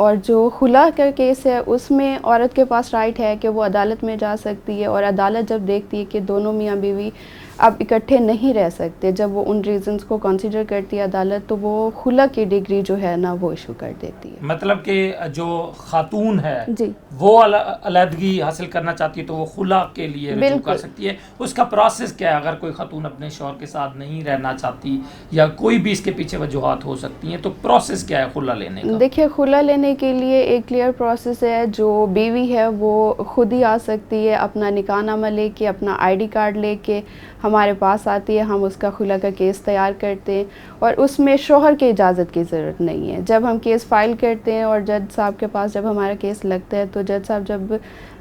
اور جو خلا کا کیس ہے اس میں عورت کے پاس رائٹ ہے کہ وہ عدالت میں جا سکتی ہے، اور عدالت جب دیکھتی ہے کہ دونوں میاں بیوی اب اکٹھے نہیں رہ سکتے، جب وہ ان ریزنز کو کنسیڈر کرتی ہے عدالت، تو وہ خلا کی ڈگری جو ہے نا وہ ایشو کر دیتی ہے۔ مطلب کہ جو خاتون ہے جی وہ علیحدگی حاصل کرنا چاہتی ہے تو وہ خلا کے لیے رجوع کر سکتی ہے۔ اس کا پروسیس کیا ہے؟ اگر کوئی خاتون اپنے شوہر کے ساتھ نہیں رہنا چاہتی یا کوئی بھی اس کے پیچھے وجوہات ہو سکتی ہیں، تو پروسیس کیا ہے خلا لینے کا؟ دیکھیے، خلا لینے کے لیے ایک کلیئر پروسیس ہے۔ جو بیوی ہے وہ خود ہی آ سکتی ہے، اپنا نکاح نامہ لے کے، اپنا آئی ڈی کارڈ لے کے ہمارے پاس آتی ہے، ہم اس کا خلا کا کیس تیار کرتے ہیں، اور اس میں شوہر کی اجازت کی ضرورت نہیں ہے۔ جب ہم کیس فائل کرتے ہیں اور جج صاحب کے پاس جب ہمارا کیس لگتا ہے تو جج صاحب جب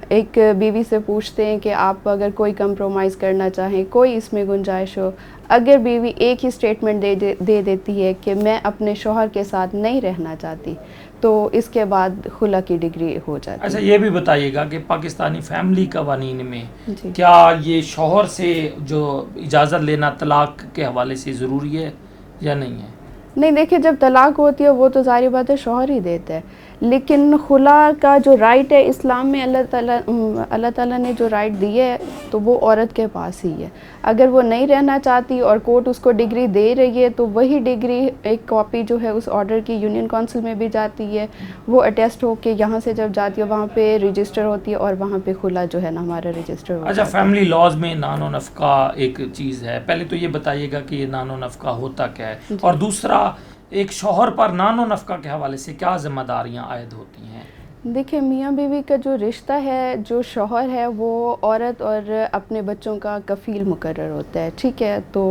ایک بیوی سے پوچھتے ہیں کہ آپ اگر کوئی کمپرومائز کرنا چاہیں، کوئی اس میں گنجائش ہو، اگر بیوی ایک ہی سٹیٹمنٹ دے دیتی ہے کہ میں اپنے شوہر کے ساتھ نہیں رہنا چاہتی، تو اس کے بعد خلا کی ڈگری ہو جاتی ہے۔ اچھا، یہ بھی بتائیے گا کہ پاکستانی فیملی قوانین میں جی کیا یہ شوہر سے جو اجازت لینا طلاق کے حوالے سے ضروری ہے یا نہیں ہے؟ نہیں، دیکھیں، جب طلاق ہوتی ہے وہ تو ظاہری بات ہے شوہر ہی دیتا ہے، لیکن خلا کا جو رائٹ ہے اسلام میں اللہ تعالیٰ نے جو رائٹ دی ہے تو وہ عورت کے پاس ہی ہے۔ اگر وہ نہیں رہنا چاہتی اور کورٹ اس کو ڈگری دے رہی ہے تو وہی ڈگری ایک کاپی جو ہے اس آرڈر کی یونین کونسل میں بھی جاتی ہے، وہ اٹیسٹ ہو کے یہاں سے جب جاتی ہے وہاں پہ رجسٹر ہوتی ہے، اور وہاں پہ خلا جو ہے نا ہمارا رجسٹر ہو اچھا، جاتا ہے۔ فیملی لاز میں نان و نفقہ ایک چیز ہے، پہلے تو یہ بتائیے گا کہ یہ نان و نفقہ ہوتا کیا ہے، اور دوسرا ایک شوہر پر نان و نفقہ کے حوالے سے کیا ذمہ داریاں عائد ہوتی ہیں؟ دیکھیں، میاں بیوی کا جو رشتہ ہے، جو شوہر ہے وہ عورت اور اپنے بچوں کا کفیل مقرر ہوتا ہے، ٹھیک ہے؟ تو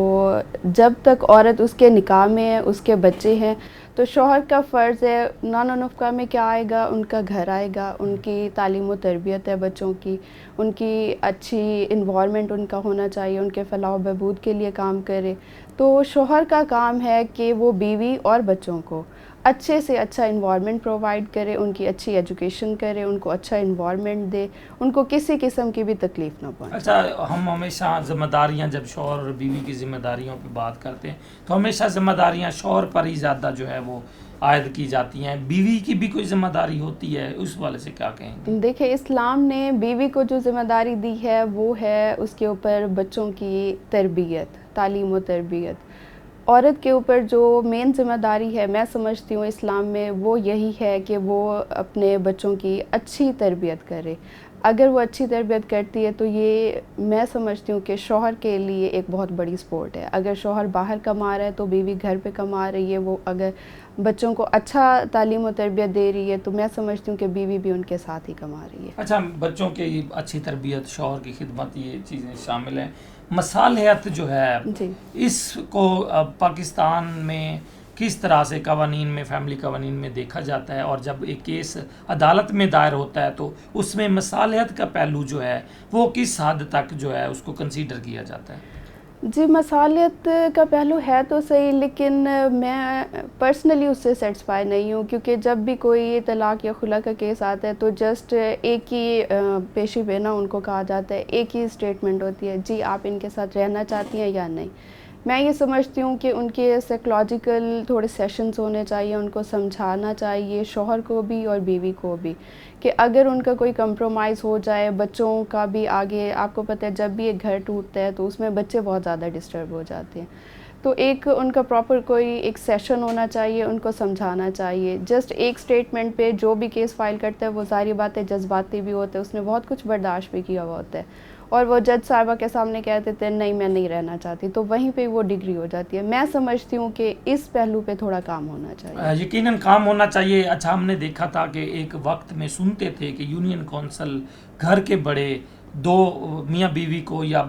جب تک عورت اس کے نکاح میں ہے، اس کے بچے ہیں، تو شوہر کا فرض ہے نان و نفقہ میں کیا آئے گا، ان کا گھر آئے گا، ان کی تعلیم و تربیت ہے بچوں کی، ان کی اچھی انوائرمنٹ ان کا ہونا چاہیے، ان کے فلاح و بہبود کے لیے کام کرے۔ تو شوہر کا کام ہے کہ وہ بیوی اور بچوں کو اچھے سے اچھا انوائرمنٹ پرووائڈ کرے، ان کی اچھی ایجوکیشن کرے، ان کو اچھا انوائرمنٹ دے، ان کو کسی قسم کی بھی تکلیف نہ پہنچے۔ اچھا، ہم ہمیشہ ذمہ داریاں جب شوہر اور بیوی کی ذمہ داریوں پہ بات کرتے ہیں تو ہمیشہ ذمہ داریاں شوہر پر ہی زیادہ جو ہے وہ عائد کی جاتی ہیں، بیوی کی بھی کوئی ذمہ داری ہوتی ہے، اس والے سے کیا کہیں گے؟ دیکھیں، اسلام نے بیوی کو جو ذمہ داری دی ہے وہ ہے اس کے اوپر بچوں کی تربیت، تعلیم و تربیت۔ عورت کے اوپر جو مین ذمہ داری ہے میں سمجھتی ہوں اسلام میں وہ یہی ہے کہ وہ اپنے بچوں کی اچھی تربیت کرے۔ اگر وہ اچھی تربیت کرتی ہے تو یہ میں سمجھتی ہوں کہ شوہر کے لیے ایک بہت بڑی سپورٹ ہے۔ اگر شوہر باہر کما رہا ہے تو بیوی گھر پہ کما رہی ہے، وہ اگر بچوں کو اچھا تعلیم و تربیت دے رہی ہے تو میں سمجھتی ہوں کہ بیوی بھی ان کے ساتھ ہی کما رہی ہے۔ اچھا، بچوں کی اچھی تربیت، شوہر کی خدمت، یہ چیزیں شامل ہیں۔ مصالحت جو ہے جی، اس کو پاکستان میں کس طرح سے قوانین میں، فیملی قوانین میں دیکھا جاتا ہے، اور جب ایک کیس عدالت میں دائر ہوتا ہے تو اس میں مصالحت کا پہلو جو ہے وہ کس حد تک جو ہے اس کو کنسیڈر کیا جاتا ہے؟ جی، مصالحت کا پہلو ہے تو صحیح، لیکن میں پرسنلی اس سے سیٹسفائی نہیں ہوں، کیونکہ جب بھی کوئی طلاق یا خلا کا کیس آتا ہے تو جسٹ ایک ہی پیشی پہ نا ان کو کہا جاتا ہے، ایک ہی اسٹیٹمنٹ ہوتی ہے، جی آپ ان کے ساتھ رہنا چاہتی ہیں یا نہیں۔ میں یہ سمجھتی ہوں کہ ان کے سائیکلوجیکل تھوڑے سیشنز ہونے چاہیے، ان کو سمجھانا چاہیے، شوہر کو بھی اور بیوی کو بھی، کہ اگر ان کا کوئی کمپرومائز ہو جائے، بچوں کا بھی آگے آپ کو پتہ ہے جب بھی ایک گھر ٹوٹتا ہے تو اس میں بچے بہت زیادہ ڈسٹرب ہو جاتے ہیں، تو ایک ان کا پراپر کوئی ایک سیشن ہونا چاہیے، ان کو سمجھانا چاہیے۔ جسٹ ایک سٹیٹمنٹ پہ جو بھی کیس فائل کرتا ہے وہ ظاہری بات ہے جذباتی بھی ہوتا ہے، اس نے بہت کچھ برداشت بھی کیا ہوا ہوتا ہے، اور وہ جج صاحبہ کے سامنے کہہ دیتے ہیں نہیں میں نہیں رہنا چاہتی، تو وہیں پہ وہ ڈگری ہو جاتی ہے۔ میں سمجھتی ہوں کہ اس پہلو پہ تھوڑا کام ہونا چاہیے۔ یقیناً کام ہونا چاہیے۔ اچھا، ہم نے دیکھا تھا کہ ایک وقت میں سنتے تھے کہ یونین کونسل گھر کے بڑے دو میاں بیوی کو یا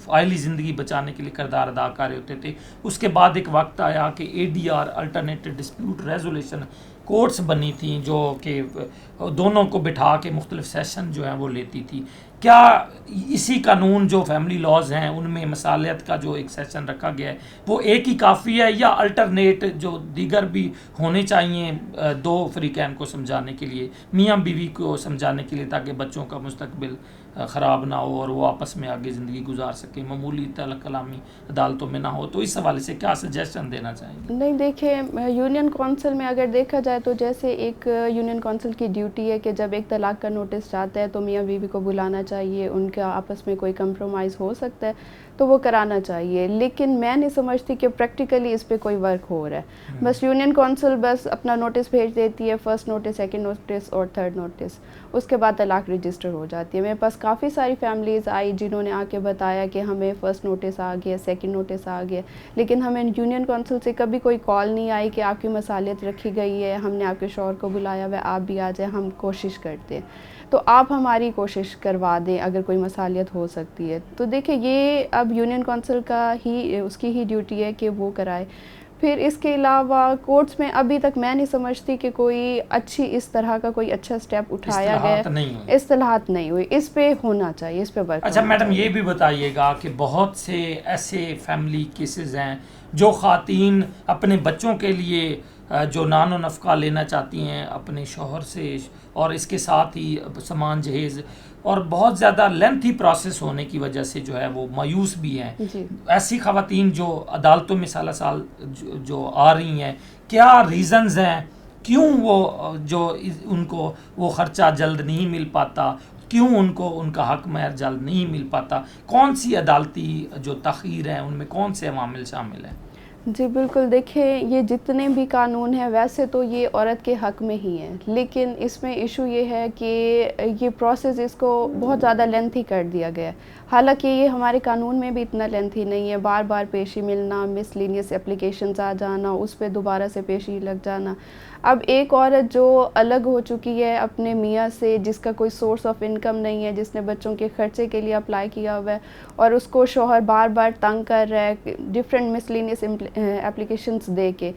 فائلی زندگی بچانے کے لیے کردار ادا کر رہے ہوتے تھے۔ اس کے بعد ایک وقت آیا کہ ADR alternative dispute resolution courts بنی تھیں جو کہ دونوں کو بٹھا کے مختلف سیشن جو ہیں وہ لیتی تھی۔ کیا اسی قانون جو فیملی لاز ہیں ان میں مصالحت کا جو ایک سیشن رکھا گیا ہے وہ ایک ہی کافی ہے یا الٹرنیٹ جو دیگر بھی ہونے چاہیے دو فریقین کو سمجھانے کے لیے, میاں بیوی کو سمجھانے کے لیے, تاکہ بچوں کا مستقبل خراب نہ ہو اور وہ آپس میں آگے زندگی گزار سکیں, معمولی طلاق کلامی عدالتوں میں نہ ہو؟ تو اس حوالے سے کیا سجیشن دینا چاہیں گے؟ نہیں دیکھیں, یونین کونسل میں اگر دیکھا جائے تو جیسے ایک یونین کونسل کی ڈیوٹی ہے کہ جب ایک طلاق کا نوٹس جاتا ہے تو میاں بیوی کو بلانا چاہیے, ان کا آپس میں کوئی کمپرومائز ہو سکتا ہے تو وہ کرانا چاہیے. لیکن میں نہیں سمجھتی کہ پریکٹیکلی اس پہ کوئی ورک ہو رہا ہے. بس یونین کونسل بس اپنا نوٹس بھیج دیتی ہے, فرسٹ نوٹس, سیکنڈ نوٹس اور تھرڈ نوٹس, اس کے بعد طلاق رجسٹر ہو جاتی ہے. میرے پاس کافی ساری فیملیز آئی جنہوں نے آ کے بتایا کہ ہمیں فرسٹ نوٹس آ گیا, سیکنڈ نوٹس آ گیا, لیکن ہمیں یونین کونسل سے کبھی کوئی کال نہیں آئی کہ آپ کی مصالحت رکھی گئی ہے, ہم نے آپ کے شوہر کو بلایا ہوا ہے, آپ بھی آ جائیں, ہم کوشش کرتے ہیں. تو آپ ہماری کوشش کروا دیں اگر کوئی مصالحت ہو سکتی ہے. تو دیکھیں یہ اب یونین کونسل کا ہی, اس کی ہی ڈیوٹی ہے کہ وہ کرائے. پھر اس کے علاوہ کورٹس میں ابھی تک میں نہیں سمجھتی کہ کوئی اچھی اس طرح کا کوئی اچھا سٹیپ اٹھایا گیا ہے. اصطلاحات نہیں ہوئی, اس پہ ہونا چاہیے, اس پہ ورک. اچھا میڈم, یہ بھی بتائیے گا کہ بہت سے ایسے فیملی کیسز ہیں جو خواتین اپنے بچوں کے لیے جو نان و نفقہ لینا چاہتی ہیں اپنے شوہر سے, اور اس کے ساتھ ہی سامان جہیز, اور بہت زیادہ لینتھی پروسیس ہونے کی وجہ سے جو ہے وہ مایوس بھی ہیں. ایسی خواتین جو عدالتوں میں سالہ سال جو آ رہی ہیں, کیا ریزنز ہیں کیوں وہ جو ان کو وہ خرچہ جلد نہیں مل پاتا, کیوں ان کو ان کا حق مہر جلد نہیں مل پاتا, کون سی عدالتی جو تاخیر ہیں ان میں کون سے عوامل شامل ہیں؟ جی بالکل, دیکھیں یہ جتنے بھی قانون ہیں ویسے تو یہ عورت کے حق میں ہی ہیں, لیکن اس میں ایشو یہ ہے کہ یہ پروسیس اس کو بہت زیادہ لینتھی کر دیا گیا ہے. حالانکہ یہ ہمارے قانون میں بھی اتنا لینتھی نہیں ہے. بار بار پیشی ملنا, مس لینیس اپلیکیشنز آ جانا, اس پہ دوبارہ سے پیشی لگ جانا. اب ایک عورت جو الگ ہو چکی ہے اپنے میاں سے, جس کا کوئی سورس آف انکم نہیں ہے, جس نے بچوں کے خرچے کے لیے اپلائی کیا ہوا ہے, اور اس کو شوہر بار بار تنگ کر رہا ہے ڈفرینٹ مسلینیس اپلیکیشنز دے کے,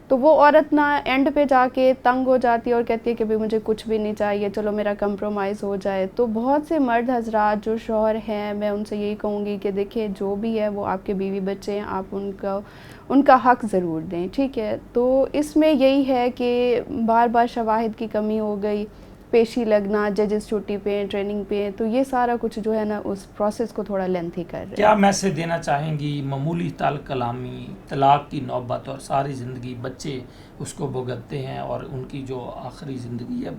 تو وہ عورت نا اینڈ پہ جا کے تنگ ہو جاتی ہے اور کہتی ہے کہ مجھے کچھ بھی نہیں چاہیے, چلو میرا کمپرومائز ہو جائے. تو بہت سے مرد حضرات جو شوہر ہیں, میں ان سے یہی کہوں گی کہ دیکھیں جو بھی ہے وہ آپ کے بیوی بچے ہیں, آپ ان کا حق ضرور دیں, ٹھیک ہے. تو اس میں یہی ہے کہ بار بار شواہد کی کمی ہو گئی, پیشی لگنا, ججز چھٹی پہ, ٹریننگ پہ, تو یہ سارا کچھ جو ہے نا اس پروسیس کو تھوڑا لینتھی کر رہے ہیں. کیا میسج دینا چاہیں گی معمولی طلاق کلامی, طلاق کی نوبت اور ساری زندگی بچے اس کو بھگتتے ہیں, اور ان کی جو آخری زندگی ہے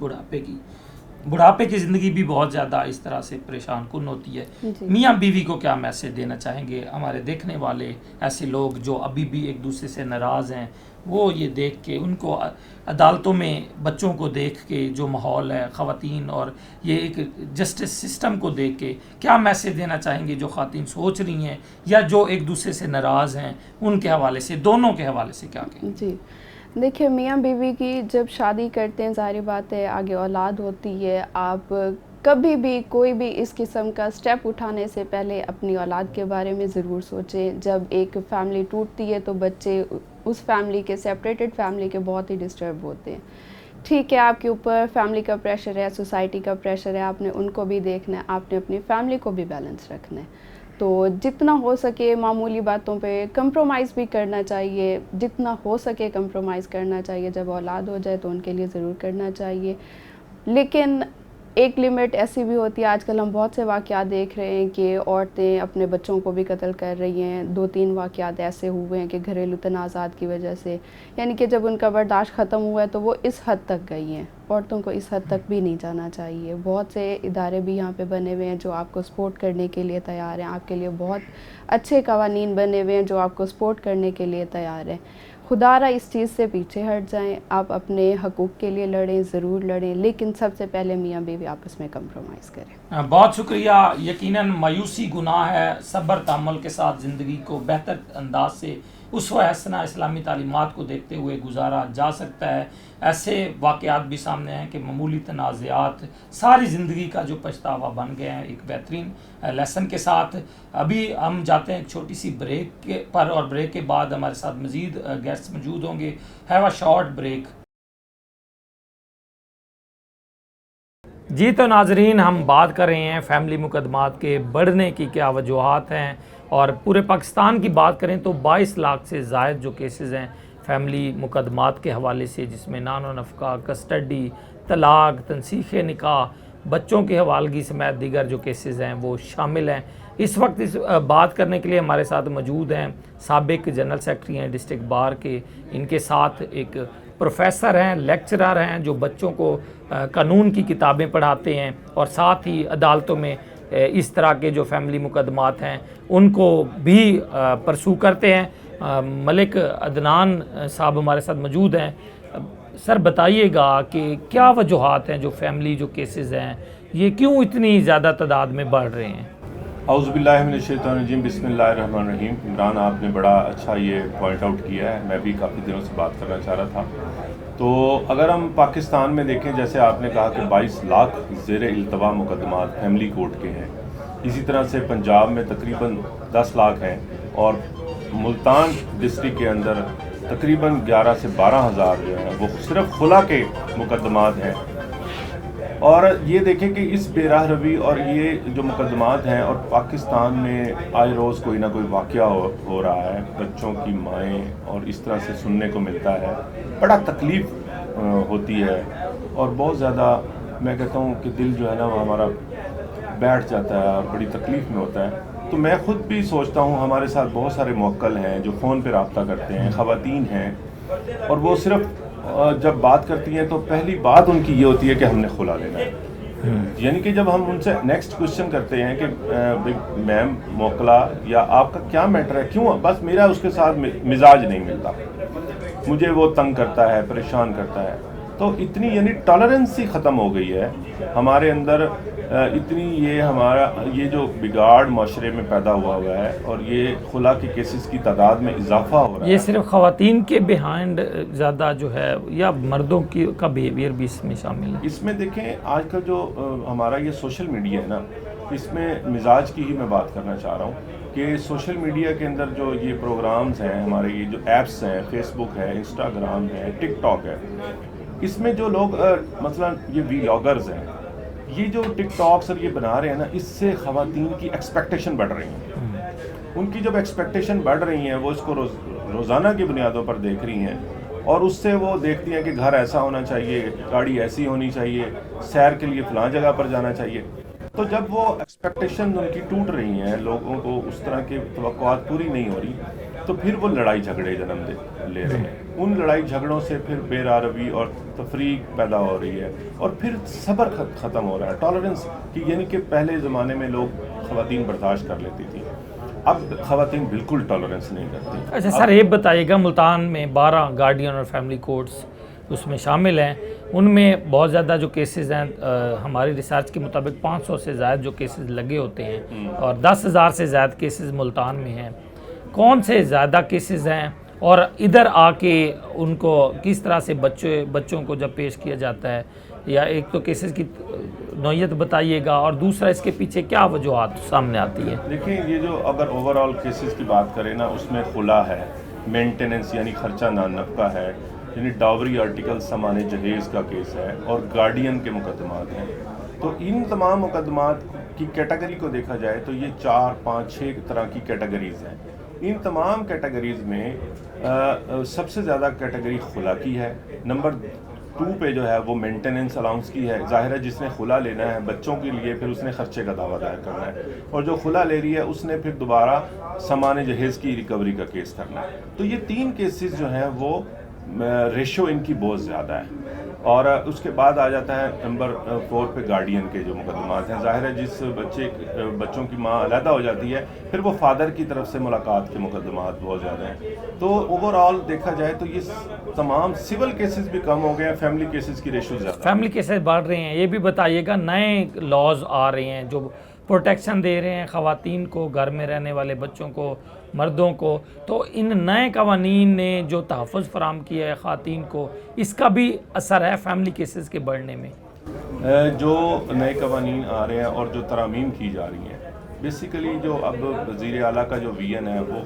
بڑھاپے کی زندگی بھی بہت زیادہ اس طرح سے پریشان کن ہوتی ہے. میاں بیوی کو کیا میسج دینا چاہیں گے؟ ہمارے دیکھنے والے ایسے لوگ جو ابھی بھی ایک دوسرے سے ناراض ہیں, وہ یہ دیکھ کے, ان کو عدالتوں میں بچوں کو دیکھ کے جو ماحول ہے, خواتین اور یہ ایک جسٹس سسٹم کو دیکھ کے کیا میسج دینا چاہیں گے جو خواتین سوچ رہی ہیں یا جو ایک دوسرے سے ناراض ہیں, ان کے حوالے سے, دونوں کے حوالے سے کیا کہیں؟ جی دیکھیں, میاں بیوی کی جب شادی کرتے ہیں ظاہری بات ہے آگے اولاد ہوتی ہے. آپ کبھی بھی کوئی بھی اس قسم کا سٹیپ اٹھانے سے پہلے اپنی اولاد کے بارے میں ضرور سوچیں. جب ایک فیملی ٹوٹتی ہے تو بچے اس فیملی کے, سیپریٹڈ فیملی کے, بہت ہی ڈسٹرب ہوتے ہیں. ٹھیک ہے, آپ کے اوپر فیملی کا پریشر ہے, سوسائٹی کا پریشر ہے, آپ نے ان کو بھی دیکھنا ہے, آپ نے اپنی فیملی کو بھی بیلنس رکھنا ہے. تو جتنا ہو سکے معمولی باتوں پہ کمپرومائز بھی کرنا چاہیے, جتنا ہو سکے کمپرومائز کرنا چاہیے. جب اولاد ہو جائے تو ان کے لیے ضرور کرنا چاہیے, لیکن ایک لمٹ ایسی بھی ہوتی ہے. آج کل ہم بہت سے واقعات دیکھ رہے ہیں کہ عورتیں اپنے بچوں کو بھی قتل کر رہی ہیں. 2-3 واقعات ایسے ہوئے ہیں کہ گھریلو تنازعات کی وجہ سے, یعنی کہ جب ان کا برداشت ختم ہوا ہے تو وہ اس حد تک گئی ہیں. عورتوں کو اس حد تک بھی نہیں جانا چاہیے. بہت سے ادارے بھی یہاں پہ بنے ہوئے ہیں جو آپ کو سپورٹ کرنے کے لیے تیار ہیں, آپ کے لیے بہت اچھے قوانین بنے ہوئے ہیں جو آپ کو سپورٹ کرنے کے لیے تیار ہیں. خدا را اس چیز سے پیچھے ہٹ جائیں, آپ اپنے حقوق کے لیے لڑیں, ضرور لڑیں, لیکن سب سے پہلے میاں بیوی آپس میں کمپرومائز کریں. بہت شکریہ. یقیناً مایوسی گناہ ہے, صبر تحمل کے ساتھ زندگی کو بہتر انداز سے اسوہ حسنہ اسلامی تعلیمات کو دیکھتے ہوئے گزارا جا سکتا ہے. ایسے واقعات بھی سامنے ہیں کہ معمولی تنازعات ساری زندگی کا جو پچھتاوا بن گئے ہیں. ایک بہترین لیسن کے ساتھ ابھی ہم جاتے ہیں ایک چھوٹی سی بریک پر, اور بریک کے بعد ہمارے ساتھ مزید گیسٹ موجود ہوں گے. Have a short break. جی تو ناظرین، ہم بات کر رہے ہیں فیملی مقدمات کے بڑھنے کی کیا وجوہات ہیں، اور پورے پاکستان کی بات کریں تو 22 لاکھ سے زائد جو کیسز ہیں فیملی مقدمات کے حوالے سے، جس میں نان و نفقہ، کسٹڈی، طلاق، تنسیخ نکاح، بچوں کی حوالگی سمیت دیگر جو کیسز ہیں وہ شامل ہیں۔ اس وقت اس بات کرنے کے لیے ہمارے ساتھ موجود ہیں سابق جنرل سیکرٹری ہیں ڈسٹرکٹ بار کے، ان کے ساتھ ایک پروفیسر ہیں، لیکچرر ہیں جو بچوں کو قانون کی کتابیں پڑھاتے ہیں، اور ساتھ ہی عدالتوں میں اس طرح کے جو فیملی مقدمات ہیں ان کو بھی پرسو کرتے ہیں۔ ملک عدنان صاحب ہمارے ساتھ موجود ہیں۔ سر بتائیے گا کہ کیا وجوہات ہیں جو فیملی جو کیسز ہیں یہ کیوں اتنی زیادہ تعداد میں بڑھ رہے ہیں؟ اعوذ باللہ من الشیطان الرجیم، بسم اللہ الرحمن الرحیم۔ عمران، آپ نے بڑا اچھا یہ پوائنٹ آؤٹ کیا ہے، میں بھی کافی دنوں سے بات کرنا چاہ رہا تھا۔ تو اگر ہم پاکستان میں دیکھیں، جیسے آپ نے کہا کہ 22 لاکھ زیر التوا مقدمات فیملی کورٹ کے ہیں، اسی طرح سے پنجاب میں تقریباً 10 لاکھ ہیں، اور ملتان ڈسٹرکٹ کے اندر تقریباً 11 سے 12 ہزار جو ہیں وہ صرف خلا کے مقدمات ہیں۔ اور یہ دیکھیں کہ اس بے راہ روی اور یہ جو مقدمات ہیں، اور پاکستان میں آئے روز کوئی نہ کوئی واقعہ ہو رہا ہے، بچوں کی مائیں اور اس طرح سے سننے کو ملتا ہے، بڑا تکلیف ہوتی ہے، اور بہت زیادہ میں کہتا ہوں کہ دل جو ہے نا وہ ہمارا بیٹھ جاتا ہے اور بڑی تکلیف میں ہوتا ہے۔ تو میں خود بھی سوچتا ہوں، ہمارے ساتھ بہت سارے موکل ہیں جو فون پہ رابطہ کرتے ہیں، خواتین ہیں، اور وہ صرف جب بات کرتی ہیں تو پہلی بات ان کی یہ ہوتی ہے کہ ہم نے خلا لینا ہے۔ یعنی کہ جب ہم ان سے نیکسٹ کوشچن کرتے ہیں کہ میم موکلا یا آپ کا کیا میٹر ہے، کیوں بس میرا اس کے ساتھ مزاج نہیں ملتا، مجھے وہ تنگ کرتا ہے، پریشان کرتا ہے، تو اتنی یعنی ٹالرنس ہی ختم ہو گئی ہے ہمارے اندر، اتنی یہ ہمارا یہ جو بگاڑ معاشرے میں پیدا ہوا ہے، اور یہ خلا کے کیسز کی تعداد میں اضافہ ہو رہا ہے۔ یہ صرف خواتین کے بیہائنڈ زیادہ جو ہے یا مردوں کا بیہیویئر بھی اس میں شامل ہے؟ اس میں دیکھیں آج کا جو ہمارا یہ سوشل میڈیا ہے نا، اس میں مزاج کی ہی میں بات کرنا چاہ رہا ہوں کہ سوشل میڈیا کے اندر جو یہ پروگرامز ہیں، ہمارے یہ جو ایپس ہیں، فیس بک ہے، انسٹاگرام ہے، ٹک ٹاک ہے، اس میں جو لوگ مثلا یہ ویلاگرز ہیں، یہ جو ٹک ٹاکس اور یہ بنا رہے ہیں نا، اس سے خواتین کی ایکسپیکٹیشن بڑھ رہی ہیں۔ ان کی جب ایکسپیکٹیشن بڑھ رہی ہیں، وہ اس کو روزانہ کی بنیادوں پر دیکھ رہی ہیں، اور اس سے وہ دیکھتی ہیں کہ گھر ایسا ہونا چاہیے، گاڑی ایسی ہونی چاہیے، سیر کے لیے فلاں جگہ پر جانا چاہیے۔ تو جب وہ ایکسپیکٹیشن ان کی ٹوٹ رہی ہیں، لوگوں کو اس طرح کی توقعات پوری نہیں ہو رہی، تو پھر وہ لڑائی جھگڑے جنم لے رہے ہیں۔ ان لڑائی جھگڑوں سے پھر بے راہ روی اور تفریق پیدا ہو رہی ہے، اور پھر صبر ختم ہو رہا ہے، ٹالرنس کی، یعنی کہ پہلے زمانے میں لوگ خواتین برداشت کر لیتی تھی، اب خواتین بالکل ٹالرنس نہیں کرتی۔ اچھا سر، یہ بتائیے گا، ملتان میں 12 گارڈین اور فیملی کورٹس اس میں شامل ہیں، ان میں بہت زیادہ جو کیسز ہیں، ہماری ریسرچ کے مطابق 500 سے زائد جو کیسز لگے ہوتے ہیں، اور 10,000 سے زائد کیسز ملتان میں ہیں۔ کون سے زیادہ کیسز ہیں، اور ادھر آ کے ان کو کس طرح سے بچوں کو جب پیش کیا جاتا ہے، یا ایک تو کیسز کی نوعیت بتائیے گا، اور دوسرا اس کے پیچھے کیا وجوہات سامنے آتی ہے؟ دیکھیں، یہ جو اگر اوور آل کیسز کی بات کریں نا، اس میں خلا ہے، مینٹیننس یعنی خرچہ نان نفقہ ہے، یعنی ڈاوری آرٹیکل سامان جہیز کا کیس ہے، اور گارڈین کے مقدمات ہیں۔ تو ان تمام مقدمات کی کیٹیگری کو دیکھا جائے تو یہ 4، 5، 6 طرح کی کیٹیگریز ہیں۔ ان تمام کیٹیگریز میں سب سے زیادہ کیٹیگری خلا کی ہے، نمبر 2 پہ جو ہے وہ مینٹیننس الاؤنس کی ہے۔ ظاہر ہے جس نے خلا لینا ہے بچوں کے لیے، پھر اس نے خرچے کا دعویٰ دائر کرنا ہے، اور جو خلا لے رہی ہے اس نے پھر دوبارہ سامان جہیز کی ریکوری کا کیس کرنا ہے۔ تو یہ 3 کیسز جو ہیں وہ ریشو ان کی بہت زیادہ ہے، اور اس کے بعد آ جاتا ہے نمبر 4 پہ گارڈین کے جو مقدمات ہیں۔ ظاہر ہے جس بچوں کی ماں علیحدہ ہو جاتی ہے، پھر وہ فادر کی طرف سے ملاقات کے مقدمات بہت زیادہ ہیں۔ تو اوور آل دیکھا جائے تو یہ تمام سول کیسز بھی کم ہو گئے ہیں، فیملی کیسز کی ریشو زیادہ، فیملی کیسز بڑھ رہے ہیں۔ یہ بھی بتائیے گا، نئے لاز آ رہے ہیں جو پروٹیکشن دے رہے ہیں خواتین کو، گھر میں رہنے والے بچوں کو، مردوں کو، تو ان نئے قوانین نے جو تحفظ فراہم کیا ہے خواتین کو، اس کا بھی اثر ہے فیملی کیسز کے بڑھنے میں؟ جو نئے قوانین آ رہے ہیں اور جو ترامیم کی جا رہی ہیں، بیسیکلی جو اب وزیر اعلیٰ کا جو ویژن ہے وہ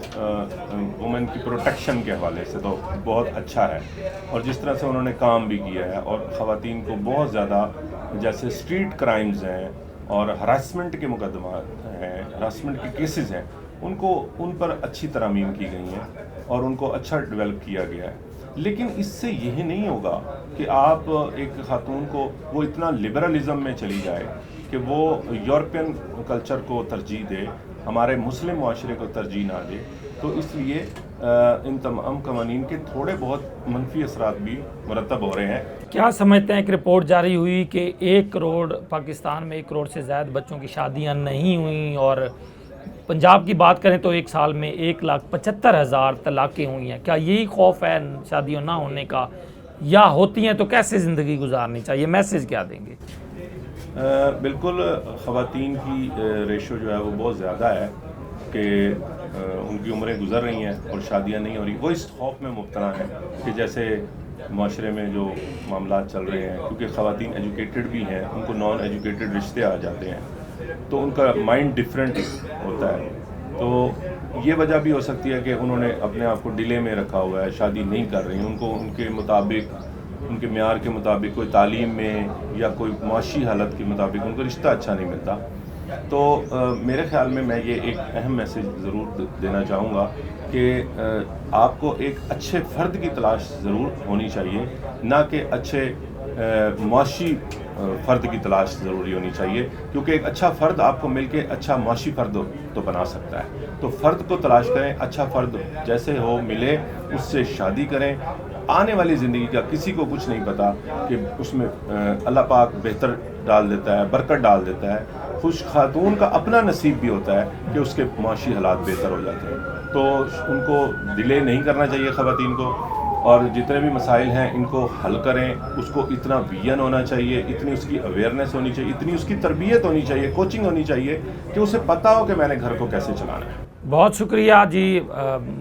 وومن کی پروٹیکشن کے حوالے سے تو بہت اچھا ہے، اور جس طرح سے انہوں نے کام بھی کیا ہے اور خواتین کو بہت زیادہ جیسے اسٹریٹ کرائمز ہیں اور ہراسمنٹ کے مقدمات ہیں، ہراسمنٹ کے کیسز ہیں، ان پر اچھی ترامیم کی گئی ہیں اور ان کو اچھا ڈیولپ کیا گیا ہے۔ لیکن اس سے یہ نہیں ہوگا کہ آپ ایک خاتون کو وہ اتنا لبرلزم میں چلی جائے کہ وہ یورپین کلچر کو ترجیح دے، ہمارے مسلم معاشرے کو ترجیح نہ دے۔ تو اس لیے ان تمام قوانین کے تھوڑے بہت منفی اثرات بھی مرتب ہو رہے ہیں۔ کیا سمجھتے ہیں کہ رپورٹ جاری ہوئی کہ 1 کروڑ پاکستان میں 1 کروڑ سے زائد بچوں کی شادیاں نہیں ہوئیں، اور پنجاب کی بات کریں تو ایک سال میں 1,75,000 طلاقیں ہوئی ہیں؟ کیا یہی خوف ہے شادیوں نہ ہونے کا، یا ہوتی ہیں تو کیسے زندگی گزارنی چاہیے؟ میسج کیا دیں گے؟ بالکل، خواتین کی ریشو جو ہے وہ بہت زیادہ ہے کہ ان کی عمریں گزر رہی ہیں اور شادیاں نہیں ہو رہی۔ وہ اس خوف میں مبتلا ہیں کہ جیسے معاشرے میں جو معاملات چل رہے ہیں، کیونکہ خواتین ایجوکیٹڈ بھی ہیں، ان کو نان ایجوکیٹڈ رشتے آ جاتے ہیں تو ان کا مائنڈ ڈفرینٹ ہوتا ہے۔ تو یہ وجہ بھی ہو سکتی ہے کہ انہوں نے اپنے آپ کو ڈیلے میں رکھا ہوا ہے، شادی نہیں کر رہی، ان کو ان کے مطابق، ان کے معیار کے مطابق کوئی تعلیم میں یا کوئی معاشی حالت کے مطابق ان کو رشتہ اچھا نہیں ملتا۔ تو میرے خیال میں یہ ایک اہم میسیج ضرور دینا چاہوں گا کہ آپ کو ایک اچھے فرد کی تلاش ضرور ہونی چاہیے، نہ کہ اچھے معاشی فرد کی تلاش ضروری ہونی چاہیے، کیونکہ ایک اچھا فرد آپ کو مل کے اچھا معاشی فرد تو بنا سکتا ہے۔ تو فرد کو تلاش کریں، اچھا فرد جیسے ہو ملے، اس سے شادی کریں۔ آنے والی زندگی کا کسی کو کچھ نہیں پتا کہ اس میں اللہ پاک بہتر ڈال دیتا ہے، برکت ڈال دیتا ہے۔ خوش خاتون کا اپنا نصیب بھی ہوتا ہے کہ اس کے معاشی حالات بہتر ہو جاتے ہیں۔ تو ان کو ڈیلے نہیں کرنا چاہیے خواتین کو، اور جتنے بھی مسائل ہیں ان کو حل کریں۔ اس کو اتنا ویژن ہونا چاہیے، اتنی اس کی اویئرنیس ہونی چاہیے، اتنی اس کی تربیت ہونی چاہیے، کوچنگ ہونی چاہیے کہ اسے پتہ ہو کہ میں نے گھر کو کیسے چلانا ہے۔ بہت شکریہ جی۔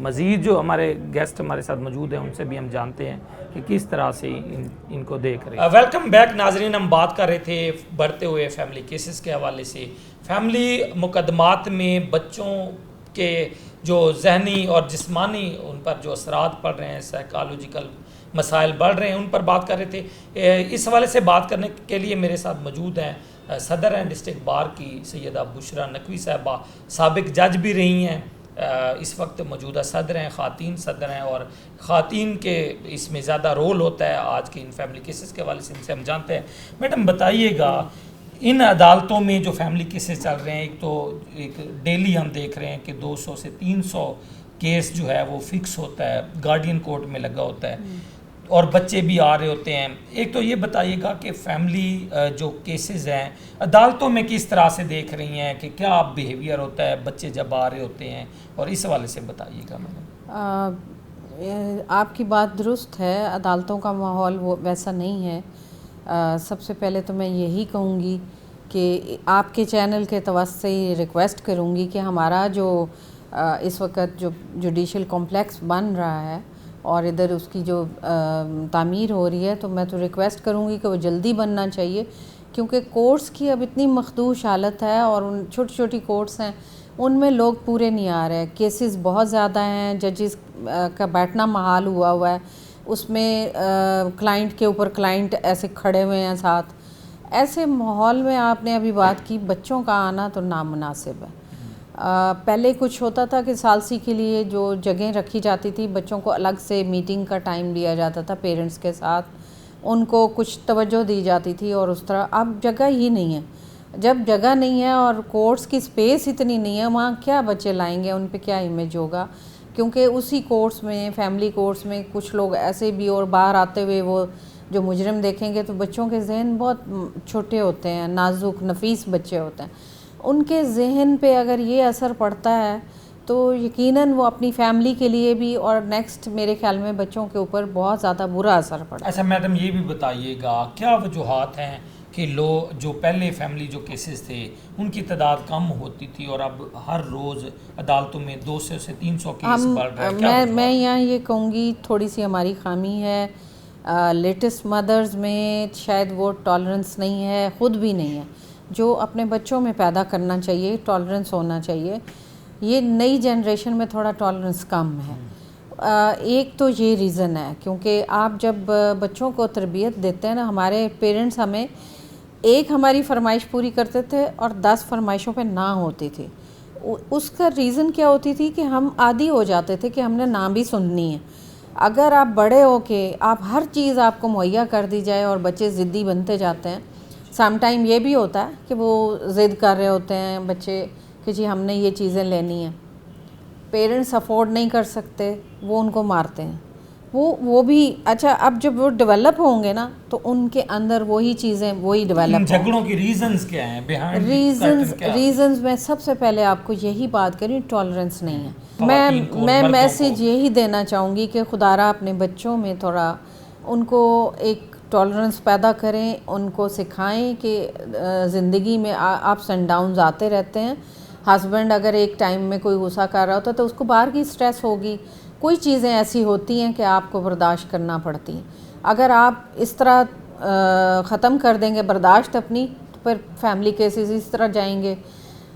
مزید جو ہمارے گیسٹ ہمارے ساتھ موجود ہیں ان سے بھی ہم جانتے ہیں کہ کس طرح سے ان کو دیکھ رہے ہیں۔ ویلکم بیک ناظرین، ہم بات کر رہے تھے بڑھتے ہوئے فیملی کیسز کے حوالے سے۔ فیملی مقدمات میں بچوں کے جو ذہنی اور جسمانی ان پر جو اثرات پڑ رہے ہیں، سائیکالوجیکل مسائل بڑھ رہے ہیں، ان پر بات کر رہے تھے۔ اس حوالے سے بات کرنے کے لیے میرے ساتھ موجود ہیں صدر ہیں ڈسٹرکٹ بار کی سیدہ بشرا نقوی صاحبہ، سابق جج بھی رہی ہیں، اس وقت موجودہ صدر ہیں، خواتین صدر ہیں، اور خواتین کے اس میں زیادہ رول ہوتا ہے آج کے ان فیملی کیسز کے حوالے سے ان سے ہم جانتے ہیں۔ میڈم بتائیے گا، ان عدالتوں میں جو فیملی کیسز چل رہے ہیں، ایک ڈیلی ہم دیکھ رہے ہیں کہ 200 سے 300 کیس جو ہے وہ فکس ہوتا ہے، گارڈین کورٹ میں لگا ہوتا ہے، اور بچے بھی آ رہے ہوتے ہیں۔ ایک تو یہ بتائیے گا کہ فیملی جو کیسز ہیں عدالتوں میں کس طرح سے دیکھ رہی ہیں، کہ کیا بیہیویئر ہوتا ہے بچے جب آ رہے ہوتے ہیں، اور اس حوالے سے بتائیے گا۔ آپ کی بات درست ہے، عدالتوں کا ماحول وہ ویسا نہیں ہے۔ سب سے پہلے تو میں یہی کہوں گی کہ آپ کے چینل کے توسط سے یہ ریکویسٹ کروں گی کہ ہمارا جو اس وقت جو جوڈیشل کمپلیکس بن رہا ہے اور ادھر اس کی جو تعمیر ہو رہی ہے، تو میں تو ریکویسٹ کروں گی کہ وہ جلدی بننا چاہیے، کیونکہ کورٹس کی اب اتنی مخدوش حالت ہے، اور ان چھوٹی چھوٹی کورٹس ہیں ان میں لوگ پورے نہیں آ رہے، کیسز بہت زیادہ ہیں، ججز کا بیٹھنا محال ہوا ہے، اس میں کلائنٹ کے اوپر کلائنٹ ایسے کھڑے ہوئے ہیں ساتھ۔ ایسے ماحول میں آپ نے ابھی بات کی، بچوں کا آنا تو نامناسب ہے۔ پہلے کچھ ہوتا تھا کہ ثالثی کے لیے جو جگہیں رکھی جاتی تھی، بچوں کو الگ سے میٹنگ کا ٹائم دیا جاتا تھا پیرنٹس کے ساتھ، ان کو کچھ توجہ دی جاتی تھی، اور اس طرح اب جگہ ہی نہیں ہے۔ جب جگہ نہیں ہے اور کورٹس کی سپیس اتنی نہیں ہے، وہاں کیا بچے لائیں گے، ان پہ کیا امیج ہوگا؟ کیونکہ اسی کورٹس میں، فیملی کورٹس میں کچھ لوگ ایسے بھی، اور باہر آتے ہوئے وہ جو مجرم دیکھیں گے تو بچوں کے ذہن بہت چھوٹے ہوتے ہیں، نازک نفیس بچے ہوتے ہیں، ان کے ذہن پہ اگر یہ اثر پڑتا ہے تو یقیناً وہ اپنی فیملی کے لیے بھی، اور نیکسٹ میرے خیال میں بچوں کے اوپر بہت زیادہ برا اثر پڑتا ہے۔ اچھا میڈم، یہ بھی بتائیے گا کیا وجوہات ہیں کہ جو پہلے فیملی جو کیسز تھے ان کی تعداد کم ہوتی تھی، اور اب ہر روز عدالتوں میں 200 سے 300 کیس بڑھ رہے ہیں؟ میں یہاں یہ کہوں گی تھوڑی سی ہماری خامی ہے، لیٹسٹ مدرز میں شاید وہ ٹالرنس نہیں ہے، خود بھی نہیں ہے۔ جو اپنے بچوں میں پیدا کرنا چاہیے، ٹالرنس ہونا چاہیے، یہ نئی جنریشن میں تھوڑا ٹالرنس کم ہے۔ ایک تو یہ ریزن ہے کیونکہ آپ جب بچوں کو تربیت دیتے ہیں نا، ہمارے پیرنٹس ہمیں ایک ہماری فرمائش پوری کرتے تھے اور 10 فرمائشوں پہ نہ ہوتی تھی۔ اس کا ریزن کیا ہوتی تھی کہ ہم عادی ہو جاتے تھے کہ ہم نے نہ بھی سننی ہے۔ اگر آپ بڑے ہو کے آپ ہر چیز آپ کو مہیا کر دی جائے اور بچے ضدی بنتے جاتے ہیں، سم ٹائم یہ بھی ہوتا ہے کہ وہ ضد کر رہے ہوتے ہیں بچے کہ جی ہم نے یہ چیزیں لینی ہیں، پیرنٹس افورڈ نہیں کر سکتے، وہ ان کو مارتے ہیں۔ وہ بھی اچھا، اب جب وہ ڈیولپ ہوں گے نا تو ان کے اندر وہی چیزیں وہی ڈیولپ ہوں۔ جھگڑوں کی ریزنز کیا ہیں؟ ریزنز میں سب سے پہلے آپ کو یہی بات کریں، ٹالرنس نہیں ہے۔ میں میسیج یہی دینا چاہوں گی کہ خدا را اپنے بچوں میں تھوڑا ان کو ایک ٹالرنس پیدا کریں، ان کو سکھائیں کہ زندگی میں اپس اینڈ ڈاؤنز آتے رہتے ہیں۔ ہسبینڈ اگر ایک ٹائم میں کوئی غصہ کر رہا ہوتا ہے تو اس کو باہر کی سٹریس ہوگی، کوئی چیزیں ایسی ہوتی ہیں کہ آپ کو برداشت کرنا پڑتی ہیں۔ اگر آپ اس طرح ختم کر دیں گے برداشت اپنی، تو پھر فیملی کیسز اس طرح جائیں گے۔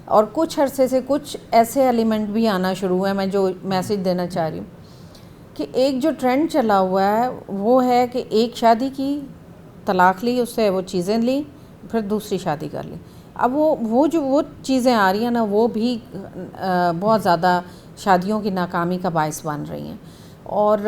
اور کچھ عرصے سے کچھ ایسے ایلیمنٹ بھی آنا شروع ہوئے ہیں، میں جو میسیج دینا چاہ رہی ہوں کہ ایک جو ٹرینڈ چلا ہوا ہے وہ ہے کہ ایک شادی کی، طلاق لی، اس سے وہ چیزیں لی، پھر دوسری شادی کر لی۔ اب وہ چیزیں آ رہی ہیں نا، وہ بھی بہت زیادہ شادیوں کی ناکامی کا باعث بن رہی ہیں۔ اور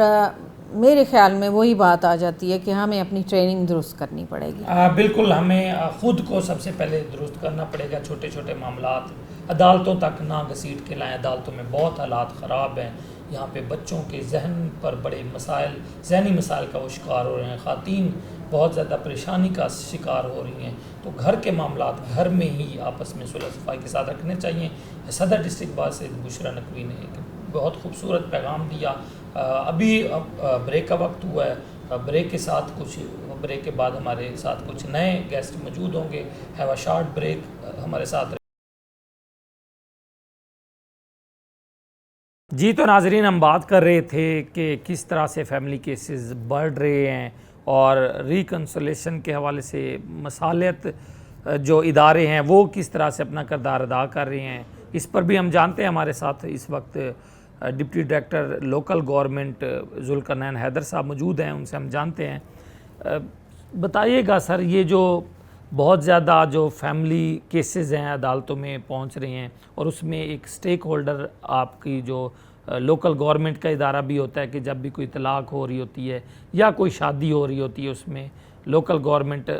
میرے خیال میں وہی بات آ جاتی ہے کہ ہمیں اپنی ٹریننگ درست کرنی پڑے گی۔ بالکل، ہمیں خود کو سب سے پہلے درست کرنا پڑے گا۔ چھوٹے چھوٹے معاملات عدالتوں تک نہ گھسیٹ کے لائیں۔ عدالتوں میں بہت حالات خراب ہیں، یہاں پہ بچوں کے ذہن پر بڑے مسائل، ذہنی مسائل کا وہ شکار ہو رہے ہیں، خواتین بہت زیادہ پریشانی کا شکار ہو رہی ہیں۔ تو گھر کے معاملات گھر میں ہی آپس میں صلح صفائی کے ساتھ رکھنے چاہیے۔ صدر ڈسٹرکٹ بار سید بشریٰ نقوی نے ایک بہت خوبصورت پیغام دیا۔ ابھی بریک کا وقت ہوا ہے، بریک کے بعد ہمارے ساتھ کچھ نئے گیسٹ موجود ہوں گے۔ ہیو اے شارٹ بریک، ہمارے ساتھ۔ جی تو ناظرین، ہم بات کر رہے تھے کہ کس طرح سے فیملی کیسز بڑھ رہے ہیں اور ریکنسولیشن کے حوالے سے مصالحت جو ادارے ہیں وہ کس طرح سے اپنا کردار ادا کر رہے ہیں۔ اس پر بھی ہم جانتے ہیں، ہمارے ساتھ اس وقت deputy director local government Zulqarnain Haider صاحب موجود ہیں، ان سے ہم جانتے ہیں۔ بتائیے گا سر، یہ جو بہت زیادہ جو فیملی کیسز ہیں عدالتوں میں پہنچ رہے ہیں، اور اس میں ایک سٹیک ہولڈر آپ کی جو لوکل گورنمنٹ کا ادارہ بھی ہوتا ہے کہ جب بھی کوئی طلاق ہو رہی ہوتی ہے یا کوئی شادی ہو رہی ہوتی ہے، اس میں لوکل گورنمنٹ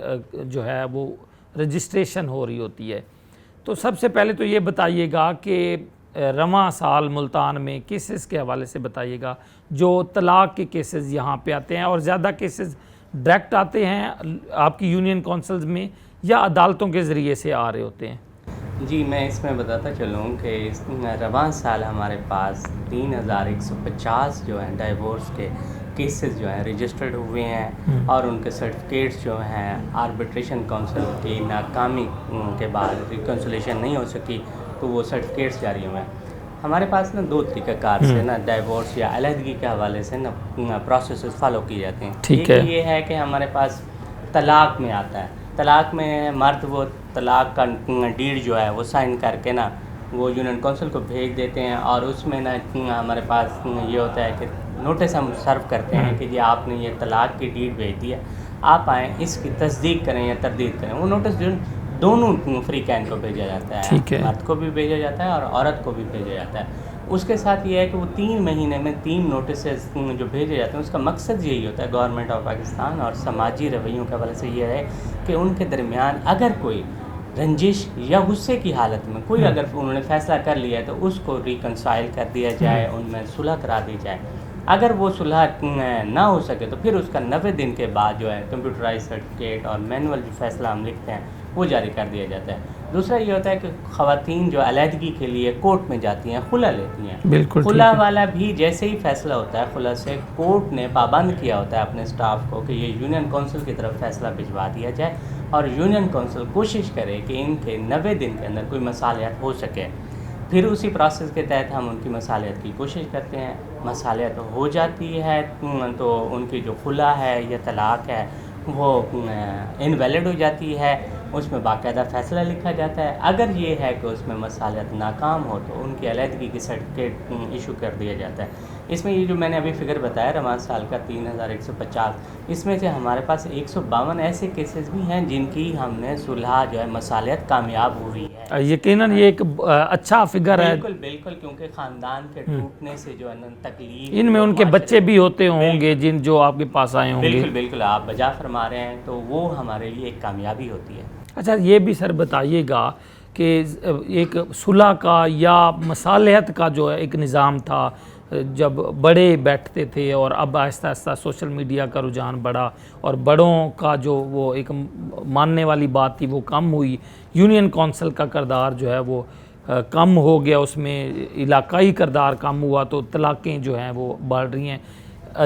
جو ہے وہ رجسٹریشن ہو رہی ہوتی ہے۔ تو سب سے پہلے تو یہ بتائیے گا کہ رواں سال ملتان میں کیسز کے حوالے سے بتائیے گا، جو طلاق کے کیسز یہاں پہ آتے ہیں، اور زیادہ کیسز ڈائریکٹ آتے ہیں آپ کی یونین کونسلز میں یا عدالتوں کے ذریعے سے آ رہے ہوتے ہیں؟ جی، میں اس میں بتاتا چلوں کہ رواں سال ہمارے پاس 3150 جو ہیں ڈائیورس کے کیسز جو ہیں رجسٹرڈ ہوئے ہیں، اور ان کے سرٹیفکیٹس جو ہیں آربیٹریشن کونسل کی ناکامی کے بعد ریکنسولیشن نہیں ہو سکی تو وہ سرٹیفکیٹس جاری ہوئے ہیں۔ ہمارے پاس نا 2 طریقہ کار سے نا ڈائیورس یا علیحدگی کے حوالے سے نا پروسیسز فالو کی جاتے ہیں۔ ٹھیک ہے۔ یہ ہے کہ ہمارے پاس طلاق میں آتا ہے، طلاق میں مرد وہ طلاق کا ڈیڈ جو ہے وہ سائن کر کے نا وہ یونین کونسل کو بھیج دیتے ہیں، اور اس میں نا ہمارے پاس یہ ہوتا ہے کہ نوٹس ہم سرو کرتے ہیں کہ جی آپ نے یہ طلاق کی ڈیڈ بھیج دی ہے، آپ آئیں اس کی تصدیق کریں یا تردید کریں۔ وہ نوٹس جو دونوں فری کین کو بھیجا جاتا ہے، مرد کو بھی بھیجا جاتا ہے اور عورت کو بھی بھیجا جاتا ہے۔ اس کے ساتھ یہ ہے کہ وہ 3 مہینے میں 3 نوٹسز جو بھیجے جاتے ہیں، اس کا مقصد یہی ہوتا ہے گورنمنٹ آف پاکستان اور سماجی رویوں کے حوالے سے یہ ہے کہ ان کے درمیان اگر کوئی رنجش یا غصے کی حالت میں کوئی اگر انہوں نے فیصلہ کر لیا ہے تو اس کو ریکنسائل کر دیا جائے، ان میں صلح کرا دی جائے۔ اگر وہ صلح نہ ہو سکے تو پھر اس کا 90 دن کے بعد جو ہے کمپیوٹرائز سرٹیفکیٹ اور مینول جو فیصلہ ہم لکھتے ہیں وہ جاری کر دیا جاتا ہے۔ دوسرا یہ ہوتا ہے کہ خواتین جو علیحدگی کے لیے کورٹ میں جاتی ہیں، خلا لیتی ہیں، بالکل خلا والا بھی جیسے ہی فیصلہ ہوتا ہے خلا سے، کورٹ نے پابند کیا ہوتا ہے اپنے سٹاف کو کہ یہ یونین کونسل کی طرف فیصلہ بھجوا دیا جائے، اور یونین کونسل کوشش کرے کہ ان کے 90 دن کے اندر کوئی مصالحت ہو سکے۔ پھر اسی پروسیس کے تحت ہم ان کی مصالحت کی کوشش کرتے ہیں، مصالحت ہو جاتی ہے تو ان کی جو خلا ہے یا طلاق ہے وہ انویلڈ ہو جاتی ہے، اس میں باقاعدہ فیصلہ لکھا جاتا ہے. اگر یہ ہے کہ اس میں مصالحت ناکام ہو تو ان کی علیحدگی کی سرٹیفکیٹ ایشو کر دیا جاتا ہے. اس میں یہ جو میں نے ابھی فگر بتایا رواں سال کا 3150، اس میں سے ہمارے پاس 152 ایسے کیسز بھی ہیں جن کی ہم نے صلح جو ہے مصالحت کامیاب ہوئی ہے. یقیناً یہ ایک اچھا فگر ہے. بالکل بالکل، کیونکہ خاندان کے ٹوٹنے سے جو ہے نا تکلیف، ان میں ان کے بچے بھی ہوتے ہوں گے جو آپ کے پاس آئے ہوں گے. بالکل بالکل آپ بجا فرما رہے ہیں، تو وہ ہمارے لیے ایک کامیابی ہوتی ہے. اچھا یہ بھی سر بتائیے گا کہ ایک صلح کا یا مصالحت کا جو ایک نظام تھا جب بڑے بیٹھتے تھے، اور اب آہستہ آہستہ سوشل میڈیا کا رجحان بڑھا اور بڑوں کا جو وہ ایک ماننے والی بات تھی وہ کم ہوئی، یونین کونسل کا کردار جو ہے وہ کم ہو گیا، اس میں علاقائی کردار کم ہوا، تو طلاقیں جو ہیں وہ بڑھ رہی ہیں.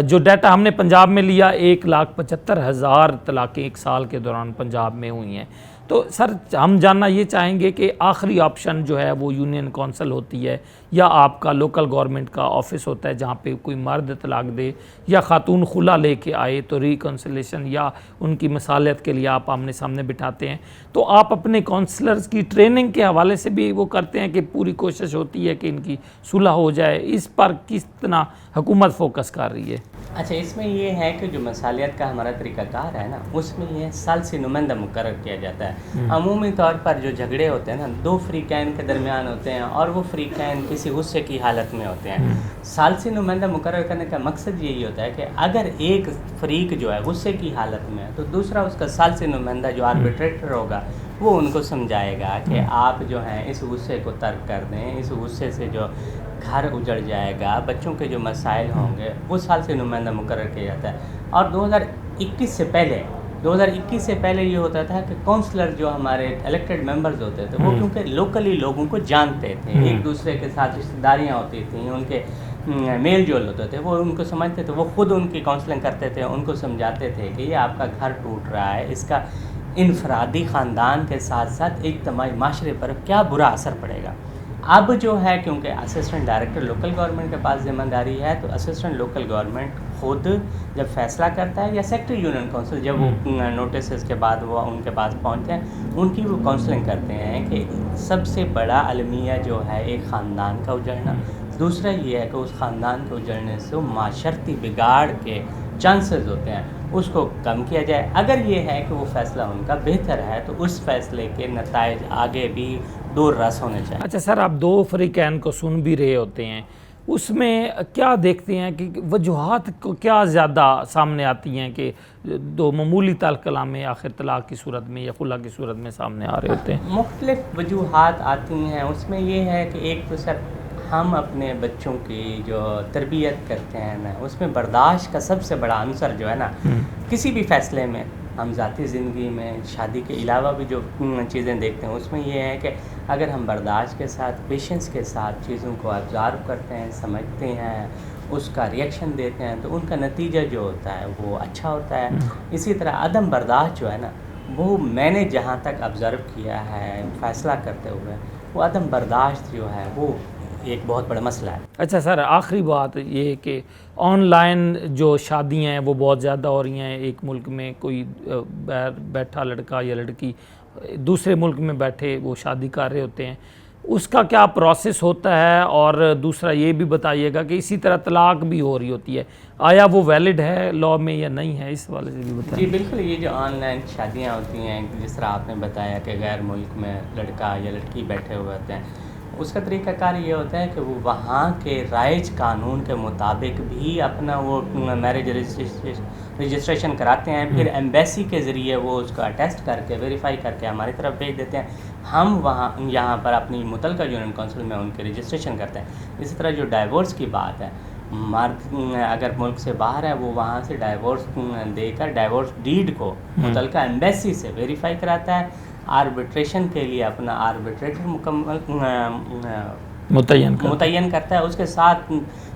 جو ڈیٹا ہم نے پنجاب میں لیا 1,75,000 طلاقیں ایک سال کے دوران پنجاب میں ہوئی ہیں. تو سر ہم جاننا یہ چاہیں گے کہ آخری آپشن جو ہے وہ یونین کونسل ہوتی ہے یا آپ کا لوکل گورنمنٹ کا آفس ہوتا ہے جہاں پہ کوئی مرد طلاق دے یا خاتون خلا لے کے آئے تو ریکنسلیشن یا ان کی مصالحت کے لیے آپ آمنے سامنے بٹھاتے ہیں. تو آپ اپنے کونسلرز کی ٹریننگ کے حوالے سے بھی وہ کرتے ہیں کہ پوری کوشش ہوتی ہے کہ ان کی صلح ہو جائے، اس پر کس طرح حکومت فوکس کر رہی ہے؟ اچھا اس میں یہ ہے کہ جو مصالحت کا ہمارا طریقہ کار ہے نا، اس میں یہ ثالثی نمائندہ مقرر کیا جاتا ہے. عمومی طور پر جو جھگڑے ہوتے ہیں نا 2 فریقین کے درمیان ہوتے ہیں اور وہ فریقین کسی غصے کی حالت میں ہوتے ہیں. ثالثی نمائندہ مقرر کرنے کا مقصد یہی ہوتا ہے کہ اگر ایک فریق جو ہے غصے کی حالت میں ہے تو دوسرا اس کا ثالثی نمائندہ جو آربیٹریٹر ہوگا وہ ان کو سمجھائے گا کہ آپ جو ہیں اس غصے کو ترک کر دیں، اس غصے سے جو گھر اجڑ جائے گا، بچوں کے جو مسائل ہوں گے وہ ثالثی نمائندہ مقرر کیا جاتا ہے. اور 2021 سے پہلے یہ ہوتا تھا کہ کونسلر جو ہمارے الیکٹڈ ممبرز ہوتے تھے وہ کیونکہ لوکلی لوگوں کو جانتے تھے، ایک دوسرے کے ساتھ رشتہ داریاں ہوتی تھیں، ان کے میل جول ہوتے تھے، وہ ان کو سمجھتے تھے، وہ خود ان کی کاؤنسلنگ کرتے تھے، ان کو سمجھاتے تھے کہ یہ آپ کا گھر ٹوٹ رہا ہے، اس کا انفرادی خاندان کے ساتھ ساتھ اجتماعی معاشرے پر کیا برا اثر پڑے گا. اب جو ہے کیونکہ اسسٹنٹ ڈائریکٹر لوکل گورنمنٹ کے پاس ذمہ داری ہے، تو اسسٹنٹ لوکل گورنمنٹ خود جب فیصلہ کرتا ہے یا سیکٹری یونین کونسل جب وہ نوٹسز کے بعد وہ ان کے پاس پہنچتے ہیں، ان کی وہ کاؤنسلنگ کرتے ہیں کہ سب سے بڑا المیہ جو ہے ایک خاندان کا اجڑنا، دوسرا یہ ہے کہ اس خاندان کے اجڑنے سے معاشرتی بگاڑ کے چانسز ہوتے ہیں اس کو کم کیا جائے. اگر یہ ہے کہ وہ فیصلہ ان کا بہتر ہے تو اس فیصلے کے نتائج آگے بھی دور رس ہونے چاہیے. اچھا سر، آپ 2 فریقین کو سن بھی رہے ہوتے ہیں، اس میں کیا دیکھتے ہیں کہ وجوہات کو کیا زیادہ سامنے آتی ہیں کہ 2 معمولی کلامیں آخر طلاق کی صورت میں یا خلا کی صورت میں سامنے آ رہے ہوتے ہیں؟ مختلف وجوہات آتی ہیں. اس میں یہ ہے کہ ایک تو سر ہم اپنے بچوں کی جو تربیت کرتے ہیں نا، اس میں برداشت کا سب سے بڑا عنصر جو ہے نا، کسی بھی فیصلے میں ہم ذاتی زندگی میں شادی کے علاوہ بھی جو چیزیں دیکھتے ہیں اس میں یہ ہے کہ اگر ہم برداشت کے ساتھ، پیشنس کے ساتھ چیزوں کو آبزرو کرتے ہیں، سمجھتے ہیں، اس کا ریئیکشن دیتے ہیں تو ان کا نتیجہ جو ہوتا ہے وہ اچھا ہوتا ہے. اسی طرح عدم برداشت جو ہے نا، وہ میں نے جہاں تک آبزرو کیا ہے فیصلہ کرتے ہوئے، وہ عدم برداشت جو ہے وہ ایک بہت بڑا مسئلہ ہے. اچھا سر، آخری بات یہ کہ آن لائن جو شادیاں ہیں وہ بہت زیادہ ہو رہی ہیں. ایک ملک میں کوئی بیٹھا لڑکا یا لڑکی دوسرے ملک میں بیٹھے وہ شادی کر رہے ہوتے ہیں، اس کا کیا پروسیس ہوتا ہے؟ اور دوسرا یہ بھی بتائیے گا کہ اسی طرح طلاق بھی ہو رہی ہوتی ہے، آیا وہ ویلڈ ہے لاء میں یا نہیں ہے؟ اس حوالے سے بھی بتائیں. جی بالکل، یہ جو آن لائن شادیاں ہوتی ہیں جس طرح آپ نے بتایا کہ غیر ملک میں لڑکا یا لڑکی بیٹھے ہوئے ہوتے ہیں، اس کا طریقہ کار یہ ہوتا ہے کہ وہ وہاں کے رائج قانون کے مطابق بھی اپنا وہ میرج رجسٹریشن کراتے ہیں، پھر ایمبیسی کے ذریعے وہ اس کو اٹیسٹ کر کے ویریفائی کر کے ہماری طرف بھیج دیتے ہیں. ہم یہاں پر اپنی متعلقہ یونین کونسل میں ان کے رجسٹریشن کرتے ہیں. اسی طرح جو ڈائیورس کی بات ہے، مرد اگر ملک سے باہر ہے وہ وہاں سے ڈائیورس دے کر ڈائیورس ڈیڈ کو متعلقہ ایمبیسی سے ویریفائی کراتا ہے، آربیٹریشن کے لیے اپنا آربیٹریٹر متعین کرتا ہے، اس کے ساتھ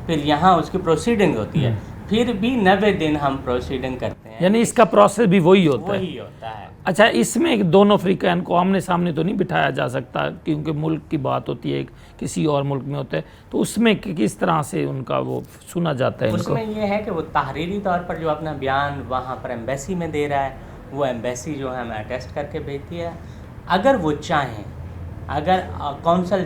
پھر یہاں اس کی پروسیڈنگ ہوتی ہے، پھر بھی 90 دن ہم پروسیڈنگ کرتے ہیں. یعنی اس کا پروسیس بھی وہی ہوتا ہے؟ وہی ہوتا ہے. اچھا، اس میں دونوں فریقین کو آمنے سامنے تو نہیں بٹھایا جا سکتا کیونکہ ملک کی بات ہوتی ہے، کسی اور ملک میں ہوتا ہے، تو اس میں کس طرح سے ان کا وہ سنا جاتا ہے؟ اس میں یہ ہے کہ وہ تحریری طور پر جو اپنا بیان وہاں پر ایمبیسی میں دے رہا ہے وہ ایمبیسی جو ہے ہمیں اٹیسٹ کر کے بھیجتی ہے. اگر وہ چاہیں، اگر کونسل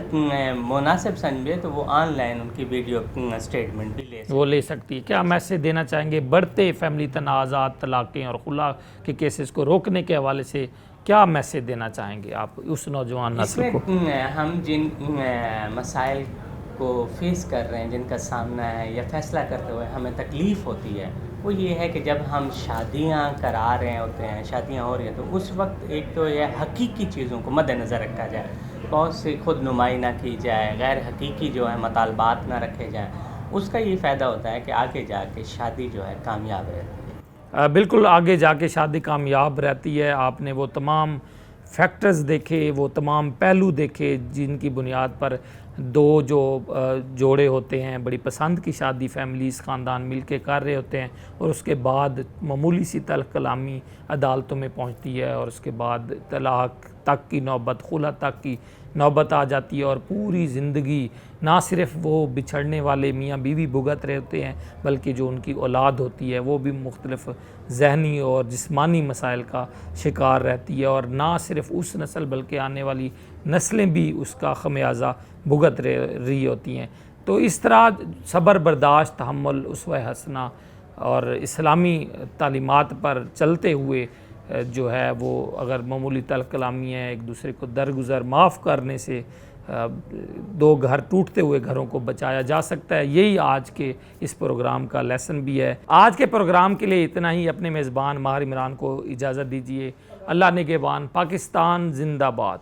مناسب سمجھے تو وہ آن لائن ان کی ویڈیو اسٹیٹمنٹ بھی لے سکتی ہے. کیا میسج دینا چاہیں گے بڑھتے فیملی تنازعات، طلاقیں اور خلا کے کیسز کو روکنے کے حوالے سے کیا میسج دینا چاہیں گے آپ اس نوجوان نسل کو؟ ہم جن مسائل کو فیس کر رہے ہیں، جن کا سامنا ہے یا فیصلہ کرتے ہوئے ہمیں تکلیف ہوتی ہے، وہ یہ ہے کہ جب ہم شادیاں کرا رہے ہوتے ہیں، شادیاں ہو رہی ہیں، تو اس وقت ایک تو یہ حقیقی چیزوں کو مد نظر رکھا جائے، بہت سی خود نمائی نہ کی جائے، غیر حقیقی جو ہے مطالبات نہ رکھے جائیں. اس کا یہ فائدہ ہوتا ہے کہ آگے جا کے شادی جو ہے کامیاب رہتی ہے. بالکل آگے جا کے شادی کامیاب رہتی ہے. آپ نے وہ تمام فیکٹرز دیکھے، وہ تمام پہلو دیکھے جن کی بنیاد پر دو جو جوڑے ہوتے ہیں، بڑی پسند کی شادی فیملیز، خاندان مل کے کر رہے ہوتے ہیں، اور اس کے بعد معمولی سی تلخ کلامی عدالتوں میں پہنچتی ہے، اور اس کے بعد طلاق تک کی نوبت، خلا تک کی نوبت آ جاتی ہے، اور پوری زندگی نہ صرف وہ بچھڑنے والے میاں بیوی بھگت رہے ہوتے ہیں، بلکہ جو ان کی اولاد ہوتی ہے وہ بھی مختلف ذہنی اور جسمانی مسائل کا شکار رہتی ہے، اور نہ صرف اس نسل بلکہ آنے والی نسلیں بھی اس کا خمیازہ بھگت رہی ہوتی ہیں. تو اس طرح صبر، برداشت، تحمل، اسوہ حسنہ اور اسلامی تعلیمات پر چلتے ہوئے جو ہے وہ اگر معمولی تلخ کلامی ہے، ایک دوسرے کو درگزر معاف کرنے سے دو گھر ٹوٹتے ہوئے گھروں کو بچایا جا سکتا ہے. یہی آج کے اس پروگرام کا لیسن بھی ہے. آج کے پروگرام کے لیے اتنا ہی. اپنے میزبان ماہر عمران کو اجازت دیجیے. اللہ نگہبان. پاکستان زندہ باد.